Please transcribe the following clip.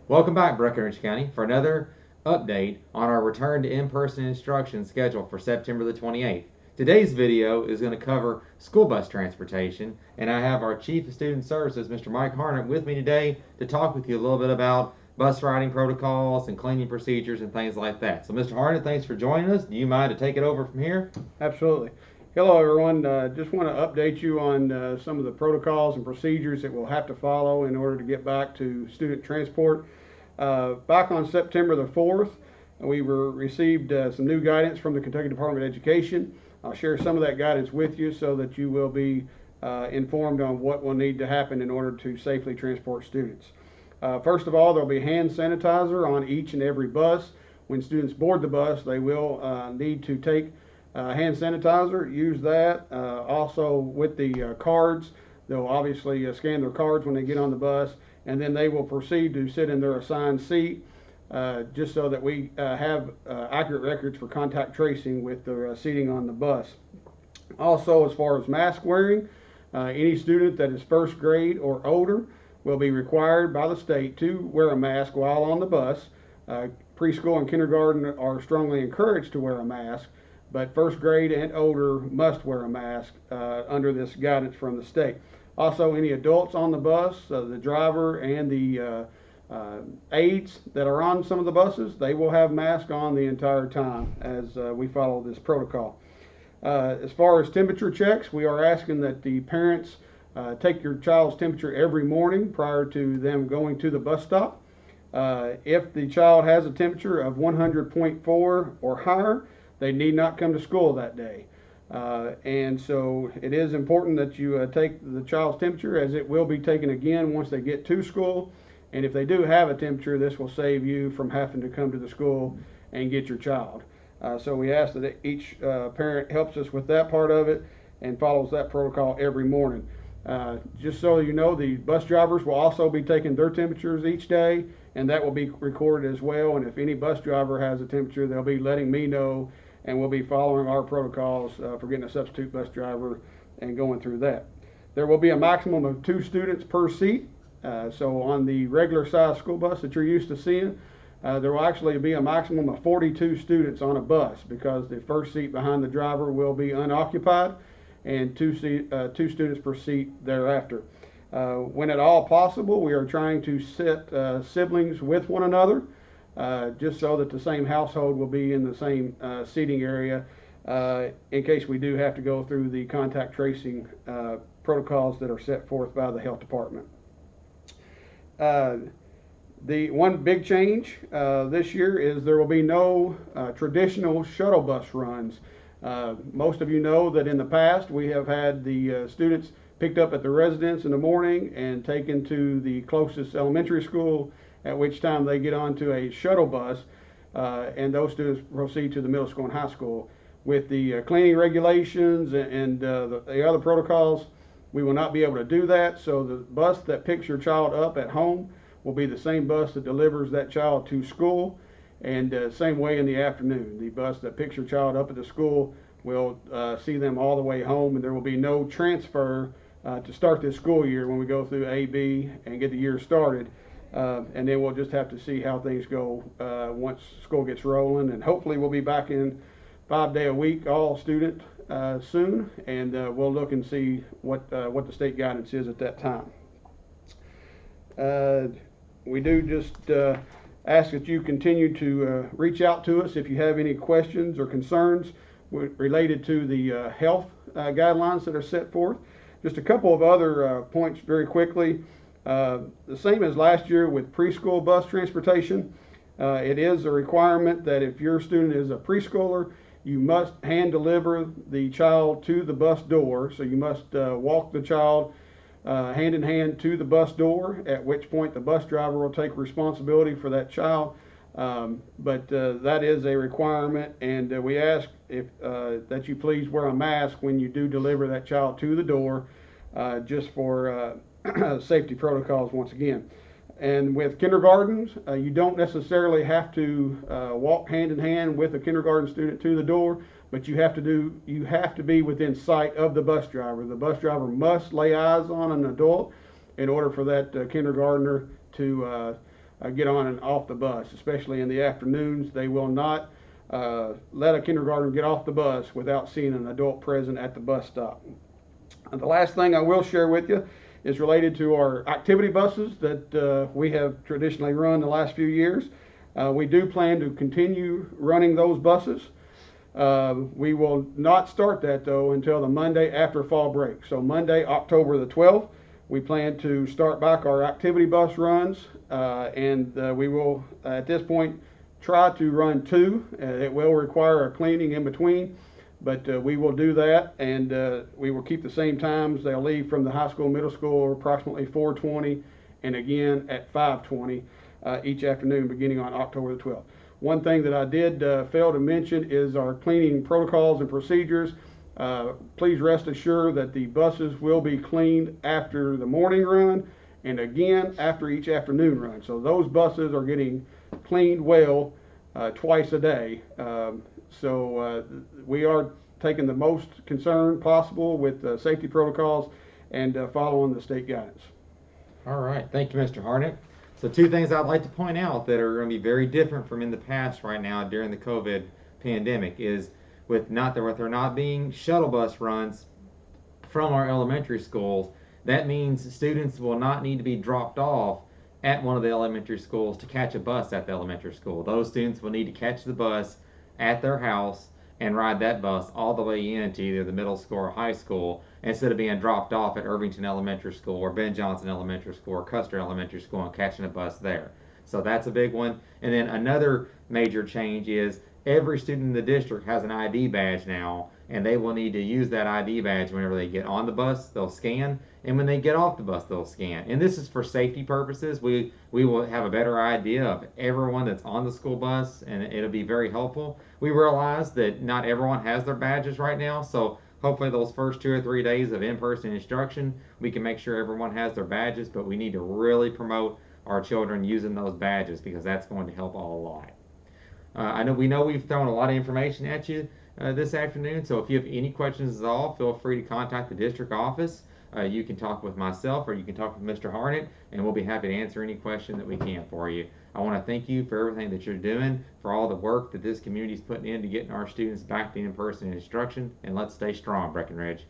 Welcome back, Breckinridge County, for another update on our return to in-person instruction scheduled for September the 28th. Today's video is going to cover school bus transportation, and I have our Chief of Student Services, Mr. Mike Harnett, with me today to talk with you a little bit about bus riding protocols and cleaning procedures and things like that. So, Mr. Harnett, thanks for joining us. Do you mind to take it over from here? Absolutely. Hello, everyone. Just want to update you on some of the protocols and procedures that we'll have to follow in order to get back to student transport. Back on September the 4th, we received some new guidance from the Kentucky Department of Education. I'll share some of that guidance with you so that you will be informed on what will need to happen in order to safely transport students. First of all, there will be hand sanitizer on each and every bus. When students board the bus, they will need to take hand sanitizer, use that. Also with the cards, they'll obviously scan their cards when they get on the bus, and then they will proceed to sit in their assigned seat, just so that we have accurate records for contact tracing with the seating on the bus. Also, as far as mask wearing, any student that is first grade or older will be required by the state to wear a mask while on the bus. Preschool and kindergarten are strongly encouraged to wear a mask, but first grade and older must wear a mask under this guidance from the state. Also, any adults on the bus, the driver and the aides that are on some of the buses, they will have masks on the entire time as we follow this protocol. As far as temperature checks, we are asking that the parents take your child's temperature every morning prior to them going to the bus stop. If the child has a temperature of 100.4 or higher, they need not come to school that day. And so it is important that you take the child's temperature, as it will be taken again once they get to school. And if they do have a temperature, this will save you from having to come to the school and get your child. So we ask that each parent helps us with that part of it and follows that protocol every morning. Just so you know, the bus drivers will also be taking their temperatures each day, and that will be recorded as well. And if any bus driver has a temperature, they'll be letting me know, and we'll be following our protocols for getting a substitute bus driver and going through that. There will be a maximum of 2 students per seat. So on the regular size school bus that you're used to seeing, there will actually be a maximum of 42 students on a bus, because the first seat behind the driver will be unoccupied, and 2 students per seat thereafter. When at all possible, we are trying to sit siblings with one another, just so that the same household will be in the same seating area, in case we do have to go through the contact tracing protocols that are set forth by the health department. The one big change this year is there will be no traditional shuttle bus runs. Most of you know that in the past we have had the students picked up at the residence in the morning and taken to the closest elementary school, at which time they get onto a shuttle bus, and those students proceed to the middle school and high school. With the cleaning regulations and the other protocols, we will not be able to do that. So the bus that picks your child up at home will be the same bus that delivers that child to school, and same way in the afternoon. The bus that picks your child up at the school will see them all the way home, and there will be no transfer to start this school year when we go through A, B, and get the year started. And then we'll just have to see how things go once school gets rolling, and hopefully we'll be back in 5-day-a-week all student soon, and we'll look and see what the state guidance is at that time. We do just ask that you continue to reach out to us if you have any questions or concerns related to the health guidelines that are set forth. Just a couple of other points very quickly. The same as last year with preschool bus transportation, it is a requirement that if your student is a preschooler, you must hand deliver the child to the bus door. So you must walk the child hand in hand to the bus door, at which point the bus driver will take responsibility for that child. But that is a requirement, and we ask that you please wear a mask when you do deliver that child to the door, just for safety protocols once again. And with kindergartens, you don't necessarily have to walk hand in hand with a kindergarten student to the door, but you have to be within sight of the bus driver. The bus driver must lay eyes on an adult in order for that kindergartner to get on and off the bus, especially in the afternoons. They will not let a kindergartner get off the bus without seeing an adult present at the bus stop. And the last thing I will share with you is related to our activity buses that we have traditionally run the last few years. We do plan to continue running those buses. We will not start that though until the Monday after fall break. So Monday, October the 12th, we plan to start back our activity bus runs, and we will at this point try to run two. It will require a cleaning in between, but we will do that, and we will keep the same times. They'll leave from the high school, middle school approximately 4:20, and again at 5:20 each afternoon beginning on October the 12th. One thing that I did fail to mention is our cleaning protocols and procedures. Please rest assured that the buses will be cleaned after the morning run and again after each afternoon run. So those buses are getting cleaned well twice a day. We are taking the most concern possible with safety protocols and following the state guidance. All right, thank you, Mr. Harnett. So two things I'd like to point out that are going to be very different from in the past right now during the COVID pandemic is with there not being shuttle bus runs from our elementary schools. That means students will not need to be dropped off at one of the elementary schools to catch a bus at the elementary school. Those students will need to catch the bus at their house and ride that bus all the way into either the middle school or high school instead of being dropped off at Irvington Elementary School or Ben Johnson Elementary School or Custer Elementary School and catching a bus there. So that's a big one. And then another major change is every student in the district has an ID badge now, and they will need to use that ID badge whenever they get on the bus, they'll scan, and when they get off the bus, they'll scan. And this is for safety purposes. We will have a better idea of everyone that's on the school bus, and it'll be very helpful. We realize that not everyone has their badges right now, so hopefully those first 2 or 3 days of in-person instruction, we can make sure everyone has their badges, but we need to really promote our children using those badges because that's going to help a lot. We know we've thrown a lot of information at you this afternoon, so if you have any questions at all, feel free to contact the district office. You can talk with myself or you can talk with Mr. Harnett, and we'll be happy to answer any question that we can for you. I want to thank you for everything that you're doing, for all the work that this community is putting in to getting our students back to in-person instruction, and let's stay strong, Breckenridge.